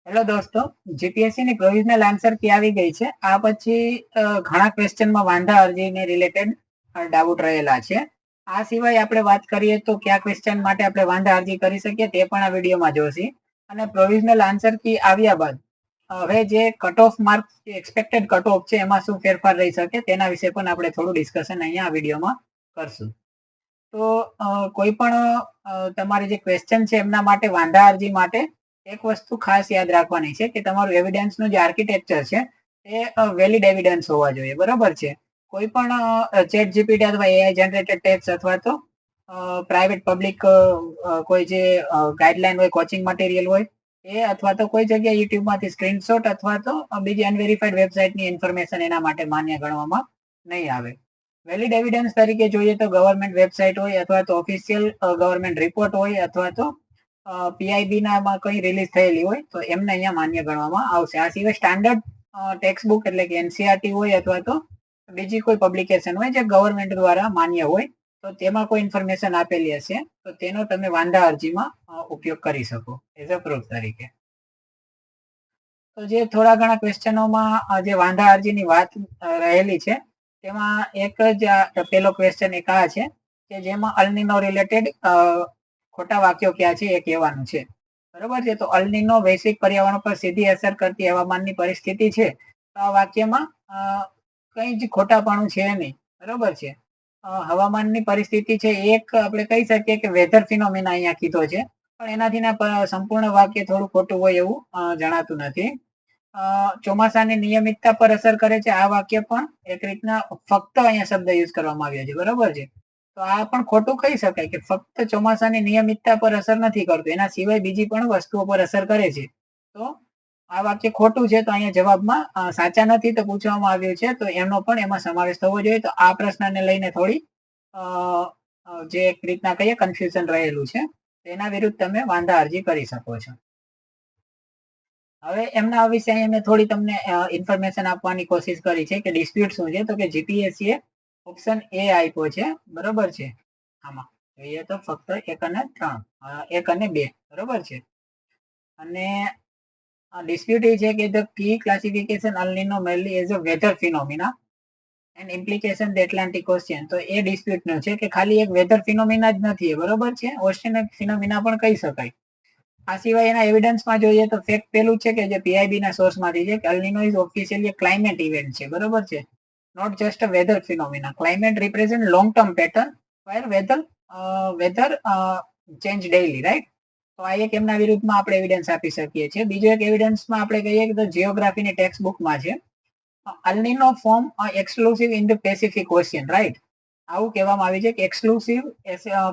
Hello દોસ્તો, GPSC ની provisional answer key આવી ગઈ છે. આ પછી ઘણા ક્વેશ્ચનમાં વાંધા અરજીને રિલેટેડ ડાઉટ રહેલા છે. આ સિવાય આપણે વાત કરીએ તો કયા ક્વેશ્ચન માટે આપણે વાંધા અરજી કરી શકીએ તે પણ આ વિડીયોમાં જોશી. અને પ્રોવિઝનલ આન્સર કી આવ્યા બાદ હવે જે cut off mark expected cut off છે એમાં શું ફેરફાર રહી શકે તેના વિશે પણ આપણે થોડું ડિસ્કશન અહીંયા આ વિડીયોમાં કરશું. તો કોઈ પણ તમારી જે ક્વેશ્ચન છે એમના માટે વાંધા અરજી માટે એક વસ્તુ ખાસ યાદ રાખવાની છે કે તમારું એવિડન્સનું જે આર્કિટેક્ચર છે એ વેલિડ એવિડન્સ હોવા જોઈએ. બરોબર છે. કોઈ પણ ચેટ જીપીટી અથવા એઆઈ જનરેટેડ ટેક્સ્ટ અથવા તો પ્રાઇવેટ પબ્લિક કોઈ જે ગાઈડલાઈન હોય, કોચિંગ મટીરિયલ હોય એ અથવા તો કોઈ જગ્યાએ યુટ્યુબમાંથી સ્ક્રીનશોટ અથવા તો બીજી અનવેરીફાઈડ વેબસાઇટની ઇન્ફોર્મેશન એના માટે માન્ય ગણવામાં નહીં આવે. વેલિડ એવિડન્સ તરીકે જોઈએ તો ગવર્મેન્ટ વેબસાઇટ હોય અથવા તો ઓફિશિયલ ગવર્મેન્ટ રિપોર્ટ હોય અથવા તો પીઆઈબી નામાં કઈ રિલીઝ થયેલી હોય તો એમને અહીંયા માન્ય ગણવામાં આવશે. આ સિવાય સ્ટાન્ડર્ડ ટેક્સ્ટ બુક એટલે કે એનસીઆરટી હોય અથવા તો બીજી કોઈ પબ્લિકેશન હોય જે ગવર્મેન્ટ દ્વારા માન્ય હોય તો તેમાં કોઈ ઇન્ફોર્મેશન આપેલી હશે તો તેનો તમે વાંધા અરજીમાં ઉપયોગ કરી શકો એઝ અ પ્રૂફ તરીકે. તો જે થોડા ઘણા ક્વેશ્ચનોમાં જે વાંધા અરજીની વાત રહેલી છે તેમાં એક જ પેલો ક્વેશ્ચન એક આ છે કે જેમાં અલનીનો રિલેટેડ ખોટા વાક્યો ક્યાં છે એ કહેવાનું છે. બરોબર છે. તો અલનીનો વૈશ્વિક પર્યાવરણ પર સીધી અસર કરતી હવામાનની પરિસ્થિતિ છે. તો આ વાક્યમાં કઈ જ ખોટાપણું છે નહીં. બરોબર છે. હવામાનની પરિસ્થિતિ છે એક આપણે કહી શકીએ કે વેધર ફિનોમિના અહીંયા કીધો છે, પણ એનાથી ના સંપૂર્ણ વાક્ય થોડું ખોટું હોય એવું જણાતું નથી. ચોમાસાની નિયમિતતા પર અસર કરે છે આ વાક્ય પણ એક રીતના ફક્ત અહીંયા શબ્દ યુઝ કરવામાં આવ્યો છે. બરોબર છે. તો આ પણ ખોટું કહી શકાય કે ફક્ત ચોમાસાની નિયમિતતા પર અસર નથી કરતું, એના સિવાય બીજી પણ વસ્તુઓ પર અસર કરે છે. તો આ વાક્ય ખોટું છે તો અહીંયા જવાબમાં સાચા નથી તો પૂછવામાં આવ્યું છે તો એનો પણ એમાં સમાવેશ થવો જોઈએ. તો આ પ્રશ્નને લઈને થોડી જે એક રીતના કહીએ કન્ફ્યુઝન રહેલું છે તેના વિરુદ્ધ તમે વાંધા અરજી કરી શકો છો. હવે એમના વિશે મેં થોડી તમને ઇન્ફોર્મેશન આપવાની કોશિશ કરી છે કે ડિસ્પ્યુટ શું છે. તો કે જીપીએસસી ઓપ્શન એ આપ્યો છે. બરોબર છે. આમાં જોઈએ તો ફક્ત 1 અને 3, 1 અને 2. બરોબર છે. અને ડિસ્પ્યુટ એ છે કે the key classification El Nino mainly as a weather phenomena and implication the Atlantic Ocean. તો એ ડિસ્પ્યુટ નો છે કે ખાલી એક વેધર ફિનોમિના જ નથી. બરોબર છે. ઓશિયન ફિનોમિના પણ કહી શકાય. આ સિવાય એના એવિડન્સમાં જોઈએ તો ફેક્ટ પેલું છે કે જે પીઆઈબી ના સોર્સમાંથી છે કે El Nino is officially climate event છે. બરોબર છે. Not just a weather phenomena. Climate represent long term pattern where weather change daily, right. તો આ એક એમના વિરુદ્ધમાં આપણે એવિડન્સ આપી શકીએ છીએ. બીજો એક એવિડન્સમાં આપણે કહીએ કે જીઓગ્રાફીની ટેક્સ્ટ બુકમાં છે El Nino form exclusive in the Pacific Ocean, right. આવું કહેવામાં આવ્યું છે કે એક્સક્લુસિવ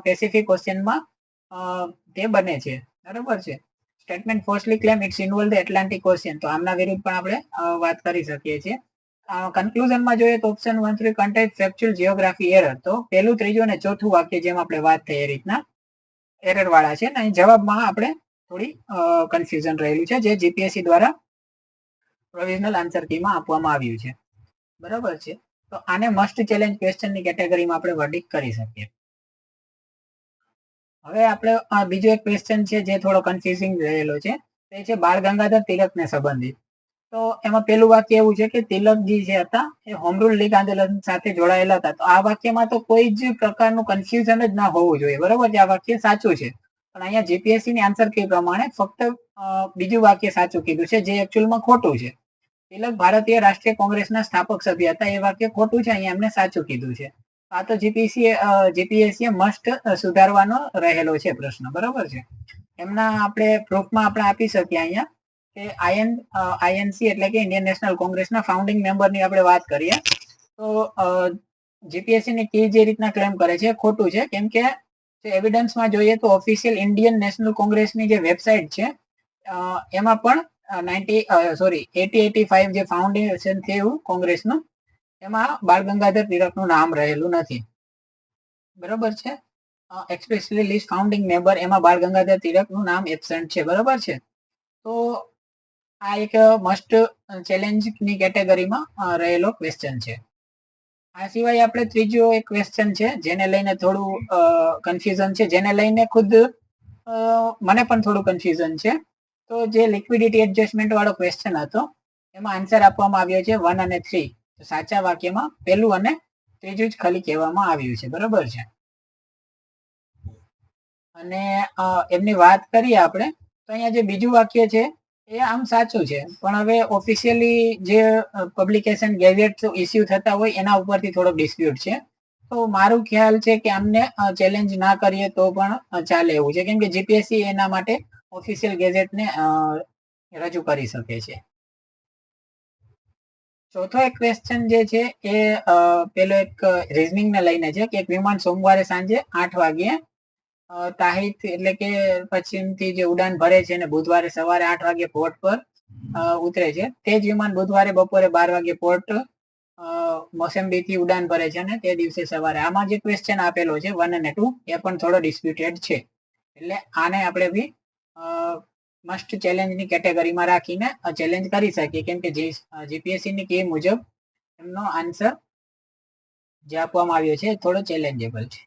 પેસિફિક ઓશિયનમાં તે બને છે. બરોબર છે. Statement falsely claim it's involve the Atlantic Ocean. તો આમના વિરુદ્ધ પણ આપણે વાત કરી શકીએ છીએ. કન્ક્લુઝનમાં જોઈએ તો option 1 3 content factual geography error. તો પહેલું, ત્રીજું અને ચોથું વાક્ય જેમ આપણે વાત થઈ એ રીતના એરર વાળા છે ને જવાબમાં આપણે થોડી કન્ફ્યુઝન રહેલું છે જે જીપીએસસી દ્વારા પ્રોવિઝનલ આન્સર કીમાં આપવામાં આવ્યું છે. બરોબર છે. તો આને મસ્ટ ચેલેન્જ ક્વેશ્ચનની કેટેગરીમાં આપણે વર્ડિક કરી શકીએ. હવે આપણે બીજો એક ક્વેશ્ચન છે જે થોડો કન્ફ્યુઝિંગ રહેલો છે તે છે બાળ ગંગાધર તિલકને સંબંધિત. તો એમાં પેલું વાક્ય એવું છે કે તિલકજી જે હતા એ હોમ રૂલ લીગ આંદોલન સાથે જોડાયેલા હતા. તો આ વાક્યમાં તો કોઈ જ પ્રકારનું કન્ફ્યુઝન જ ના હોવું જોઈએ. બરોબર છે. આ વાક્ય સાચું છે. પણ અહીંયા જીપીએસસી ની આન્સર કી પ્રમાણે ફક્ત બીજું વાક્ય સાચું કીધું છે જે એકચ્યુઅલમાં ખોટું છે. તિલક ભારતીય રાષ્ટ્રીય કોંગ્રેસના સ્થાપક સભ્ય હતા એ વાક્ય ખોટું છે. અહીંયા એમને સાચું કીધું છે. આ તો જીપીએસસી મસ્ટ સુધારવાનો રહેલો છે પ્રશ્ન. બરોબર છે. એમના આપણે પ્રૂફમાં આપણે આપી શકીએ અહીંયા કે આઈએનસી એટલે કે ઇન્ડિયન નેશનલ કોંગ્રેસના ફાઉન્ડિંગ મેમ્બરની આપણે વાત કરીએ તો જીપીએસસી ની કી જે રીતના ક્લેમ કરે છે ખોટું છે. કેમ કે એવિડન્સમાં જોઈએ તો ઓફિશિયલ ઇન્ડિયન નેશનલ કોંગ્રેસની જે વેબસાઇટ છે એમાં પણ 1885 જે ફાઉન્ડેશન થયું કોંગ્રેસનું એમાં બાળ ગંગાધર તિલકનું નામ રહેલું નથી. બરોબર છે. એક્સપ્રેસલી લિસ્ટ ફાઉન્ડિંગ મેમ્બર એમાં બાળ ગંગાધર તિલકનું નામ એબસેન્ટ છે. બરોબર છે. તો આ એક મસ્ટ ચેલેન્જની કેટેગરીમાં રહેલો ક્વેશ્ચન છે. આ સિવાય આપણે ત્રીજો એક ક્વેશ્ચન છે જેને લઈને થોડું કન્ફ્યુઝન છે, જેને લઈને ખુદ મને પણ થોડું કન્ફ્યુઝન છે. તો જે લિક્વિડિટી એડજસ્ટમેન્ટ વાળો ક્વેશ્ચન હતો એમાં આન્સર આપવામાં આવ્યો છે 1 અને 3. તો સાચા વાક્યમાં પહેલું અને ત્રીજું જ ખાલી કહેવામાં આવ્યું છે. બરોબર છે. અને એમની વાત કરીએ આપણે તો અહીંયા જે બીજું વાક્ય છે એ આમ સાચું છે, પણ હવે ઓફિશિયલી જે પબ્લિકેશન ગેઝેટ ઇસ્યુ થતા હોય એના ઉપરથી થોડોક ડિસ્પ્યુટ છે. તો મારું ખ્યાલ છે કે આમને ચેલેન્જ ના કરીએ તો પણ ચાલે એવું છે, કેમ કે જીપીએસસી એના માટે ઓફિશિયલ ગેઝેટને રજૂ કરી શકે છે. ચોથો એક ક્વેશ્ચન જે છે એ પેલો એક રીઝનિંગ ને લઈને છે કે એક વિમાન સોમવારે સાંજે 8 વાગ્યે તાહિત એટલે કે પશ્ચિમથી જે ઉડાન ભરે છે અને બુધવારે સવારે 8 વાગે પોર્ટ પર ઉતરે છે. તે જ વિમાન બુધવારે બપોરે 12 વાગે પોર્ટ મોસંબીથી ઉડાન ભરે છે અને તે દિવસે સવારે. આમાં જે ક્વેશ્ચન આપેલો છે 1 અને 2 એ પણ થોડો ડિસ્પ્યુટેડ છે, એટલે આને આપણે બી મસ્ટ ચેલેન્જની કેટેગરીમાં રાખીને ચેલેન્જ કરી શકીએ, કેમ કે જીપીએસસી ની કી મુજબ એમનો આન્સર જે આપવામાં આવ્યો છે થોડો ચેલેન્જેબલ છે.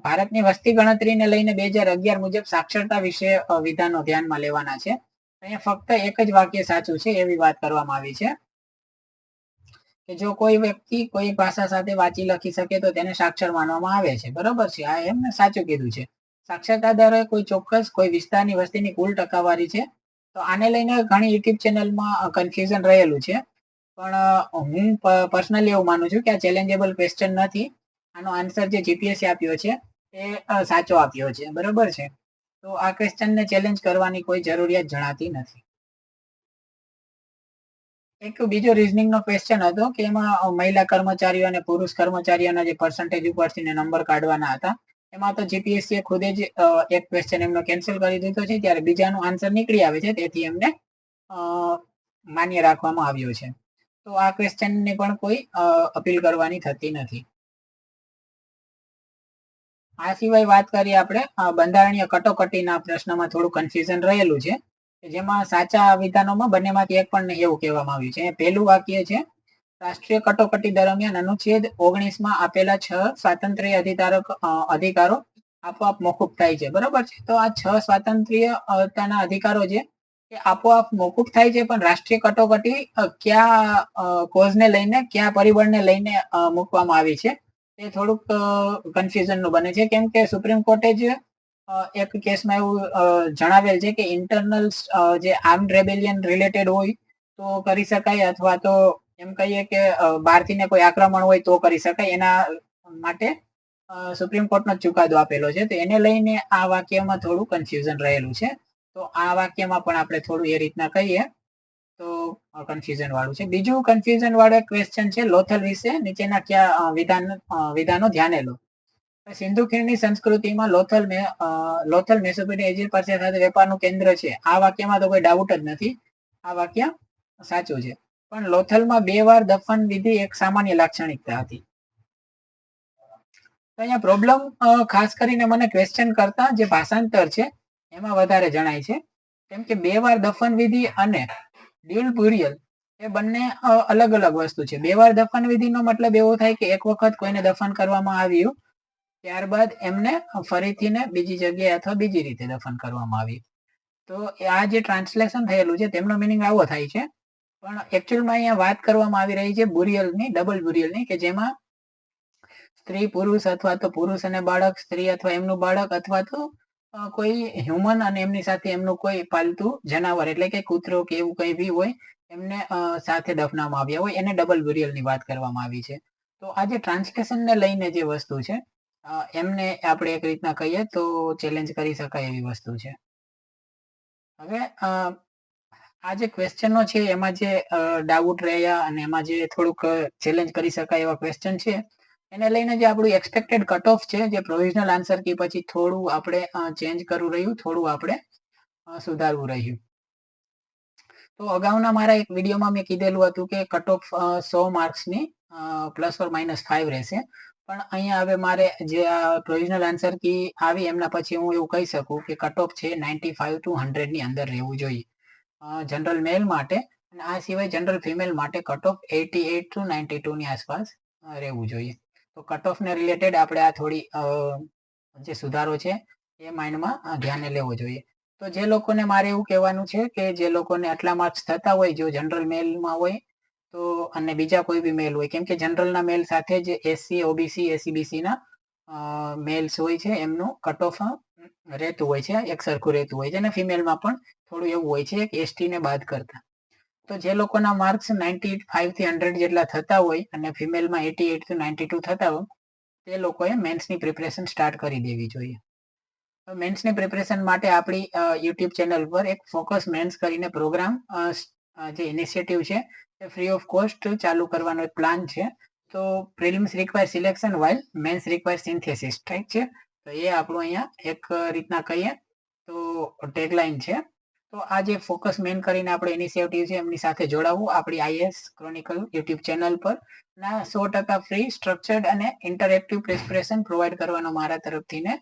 ભારતની વસ્તી ગણતરીને લઈને 2011 મુજબ સાક્ષરતા વિશે વિધાનો ધ્યાનમાં લેવાના છે. અહીંયા ફક્ત એક જ વાક્ય સાચું છે એવી વાત કરવામાં આવી છે કે જો કોઈ વ્યક્તિ કોઈ ભાષા સાથે વાંચી લખી શકે તો તેને સાક્ષર માનવામાં આવે છે. બરોબર છે, આ એમને સાચું કીધું છે. સાક્ષરતા દર કોઈ ચોક્કસ કોઈ વિસ્તારની વસ્તીની કુલ ટકાવારી છે. તો આને લઈને ઘણી યુટ્યુબ ચેનલમાં કન્ફ્યુઝન રહેલું છે, પણ હું પર્સનલી એવું માનું છું કે આ ચેલેન્જેબલ ક્વેશ્ચન નથી. આનો આન્સર જે જીપીએસસી આપ્યો છે એ સાચો આપ્યો છે. બરોબર છે, તો આ ક્વેશ્ચનને ચેલેન્જ કરવાની કોઈ જરૂરિયાત જણાતી નથી. એક બીજો રીઝનિંગ નો ક્વેશ્ચન હતો કે એમાં મહિલા કર્મચારીઓ અને પુરુષ કર્મચારીઓના જે પર્સન્ટેજ ઉપરથી નંબર કાઢવાના હતા, એમાં તો જીપીએસસી ખુદે જ એક ક્વેશ્ચન એમનો કેન્સલ કરી દીધો છે, ત્યારે બીજાનો આન્સર નીકળી આવે છે, તેથી એમને માન્ય રાખવામાં આવ્યો છે. તો આ ક્વેશ્ચનને પણ કોઈ અપીલ કરવાની થતી નથી. આ સિવાય વાત કરીએ આપણે બંધારણીય કટોકટીના પ્રશ્નમાં થોડું કન્ફ્યુઝન રહેલું છે, જેમાં સાચા વિધાનોમાં બંનેમાંથી એક પણ નહીં એવું કહેવામાં આવ્યું છે. પહેલું વાક્ય છે રાષ્ટ્રીય કટોકટી દરમિયાન અનુચ્છેદ 19 માં આપેલા 6 સ્વાતંત્ર્ય અધિકારો આપોઆપ મોકૂફ થાય છે. બરોબર છે, તો આ 6 સ્વાતંત્ર્યતાના અધિકારો છે એ આપોઆપ મોકૂફ થાય છે, પણ રાષ્ટ્રીય કટોકટી કયા કોઝને લઈને કયા પરિબળને લઈને મૂકવામાં આવી છે એ થોડુંક કન્ફ્યુઝન નું બને છે, કેમ કે સુપ્રીમ કોર્ટે જ એક કેસમાં એવું જણાવેલ છે કે ઇન્ટરનલ જે આર્મ્ડ રેબેલિયન રિલેટેડ હોય તો કરી શકાય, અથવા તો એમ કહીએ કે બહારથી ને કોઈ આક્રમણ હોય તો કરી શકાય. એના માટે સુપ્રીમ કોર્ટનો ચુકાદો આપેલો છે, તો એને લઈને આ વાક્યમાં થોડું કન્ફ્યુઝન રહેલું છે. તો આ વાક્યમાં પણ આપણે થોડું એ રીતના કહીએ તો કન્ફ્યુઝન વાળું છે. બીજું કન્ફ્યુઝન વાળો ક્વેશ્ચન છે લોથલ વિશે નીચેના કયા વિધાનો ધ્યાને લો. સિંધુ ખીણની સંસ્કૃતિમાં લોથલ મેસોપોટેમિયા પાસે સાથે વેપારનું કેન્દ્ર છે. આ વાક્યમાં તો કોઈ ડાઉટ જ નથી, આ વાક્ય સાચું છે. પણ લોથલમાં 2 વાર દફન વિધિ એક સામાન્ય લાક્ષણિકતા હતી. તો અહીંયા પ્રોબ્લેમ ખાસ કરીને મને ક્વેશ્ચન કરતા જે ભાષાંતર છે એમાં વધારે જણાય છે, કેમ કે 2 વાર દફન વિધિ અને ડ્યુલ બુરિયલ એ બંને અલગ અલગ વસ્તુ છે. 2 વાર દફન વિધિનો મતલબ એવો થાય કે એક વખત કોઈને દફન કરવામાં આવ્યું, ત્યારબાદ એમને ફરીથી ને બીજી જગ્યાએ અથવા બીજી રીતે દફન કરવામાં આવ્યું. તો આ જે ટ્રાન્સલેશન થયેલું છે તેમનો મિનિંગ આવો થાય છે, પણ એકચ્યુઅલમાં અહીંયા વાત કરવામાં આવી રહી છે બુરિયલની, ડબલ બુરિયલની, કે જેમાં સ્ત્રી પુરુષ અથવા તો પુરુષ અને બાળક, સ્ત્રી અથવા એમનું બાળક, અથવા તો કોઈ હ્યુમન અને એમની સાથે એમનું કોઈ પાલતુ જનાવર એટલે કે કૂતરો કે એવું કંઈ બી હોય એમને સાથે દફનાવવામાં આવ્યા હોય, એને ડબલ બુરિયલની વાત કરવામાં આવી છે. તો આ જે ટ્રાન્સલેશનને લઈને જે વસ્તુ છે એમને આપણે એક રીતના કહીએ તો ચેલેન્જ કરી શકાય એવી વસ્તુ છે. હવે આ જે ક્વેશ્ચનો છે એમાં જે ડાઉટ રહ્યા અને એમાં જે થોડુંક ચેલેન્જ કરી શકાય એવા ક્વેશ્ચન છે, એને લઈને જે આપણું એક્સપેક્ટેડ કટ ઓફ છે જે પ્રોવિઝનલ આન્સર કી પછી થોડું આપણે ચેન્જ કરવું રહ્યું, થોડું આપણે સુધારવું રહ્યું. તો અગાઉના મારા એક વિડીયોમાં મેં કીધેલું હતું કે કટ ઓફ 100 માર્ક્સની +or-5 રહેશે, પણ અહીંયા હવે મારે જે આ પ્રોવિઝનલ આન્સર કી આવી એમના પછી હું એવું કહી શકું કે કટ ઓફ છે 95 to 100 ની અંદર રહેવું જોઈએ જનરલ મેલ માટે, અને આ સિવાય જનરલ ફિમેલ માટે કટ ઓફ 88 to 92 ની આસપાસ રહેવું જોઈએ. તો કટ ઓફ ને રિલેટેડ આપણે આ થોડી જે સુધારો છે એ માઇન્ડમાં ધ્યાને લેવો જોઈએ. તો જે લોકોને મારે એવું કહેવાનું છે કે જે લોકોને આટલા માર્ક્સ થતા હોય જો જનરલ મેલમાં હોય તો અને બીજા કોઈ બી મેલ હોય, કેમ કે જનરલના મેલ સાથે જ એસસી, ઓબીસી, એસસીબીસી ના મેલ્સ હોય છે એમનું કટ ઓફ રહેતું હોય છે, એક સરખું રહેતું હોય છે, અને ફિમેલમાં પણ થોડું એવું હોય છે એક એસટી ને બાદ કરતા. તો જે લોકોના માર્ક્સ 95 થી 100 જેટલા થતા હોય અને ફિમેલમાં 88 થી 92 થતા હોય તે લોકોએ મેન્સની પ્રિપરેશન સ્ટાર્ટ કરી દેવી જોઈએ. મેન્સની પ્રિપરેશન માટે આપણી યુટ્યુબ ચેનલ પર એક ફોકસ મેન્સ કરીને પ્રોગ્રામ જે ઇનિશિયેટિવ છે એ ફ્રી ઓફ કોસ્ટ ચાલુ કરવાનો એક પ્લાન છે. તો prelims require selection while mains require synthesis, ઠીક છે. તો એ આપણું અહીંયા એક રીતના કહીએ તો ટેગલાઇન છે. તો આ જે ફોકસ મેન કરીને આપણે ઇનિશિયેટિવ છે એમની સાથે જોડાવવું આપણી આઈએસ ક્રોનિકલ યુટ્યુબ ચેનલ પર ના 100% ફ્રી સ્ટ્રક્ચર્ડ અને ઇન્ટરેક્ટિવ પ્રિપરેશન પ્રોવાઈડ કરવાનો મારા તરફથી ને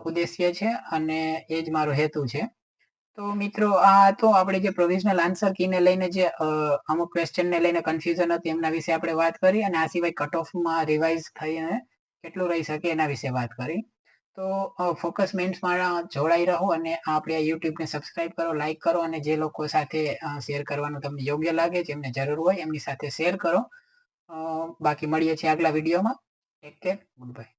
ઉદ્દેશ્ય છે અને એ જ મારો હેતુ છે. તો મિત્રો આ તો આપણે જે પ્રોવિઝનલ આન્સર કીને લઈને જે અમુક ક્વેશ્ચનને લઈને કન્ફ્યુઝન હતી એમના વિશે આપણે વાત કરી, અને આ સિવાય કટ ઓફમાં રિવાઇઝ થઈને કેટલું રહી શકે એના વિશે વાત કરી. તો ફોકસ મેન્સમાં જોડાઈ રહો અને આપણે આ યુટ્યુબને સબસ્ક્રાઇબ કરો, લાઈક કરો, અને જે લોકો સાથે શેર કરવાનું તમને યોગ્ય લાગે, જેમને જરૂર હોય એમની સાથે શેર કરો. બાકી મળીએ છીએ આગલા વિડીયોમાં. Take care, good bye.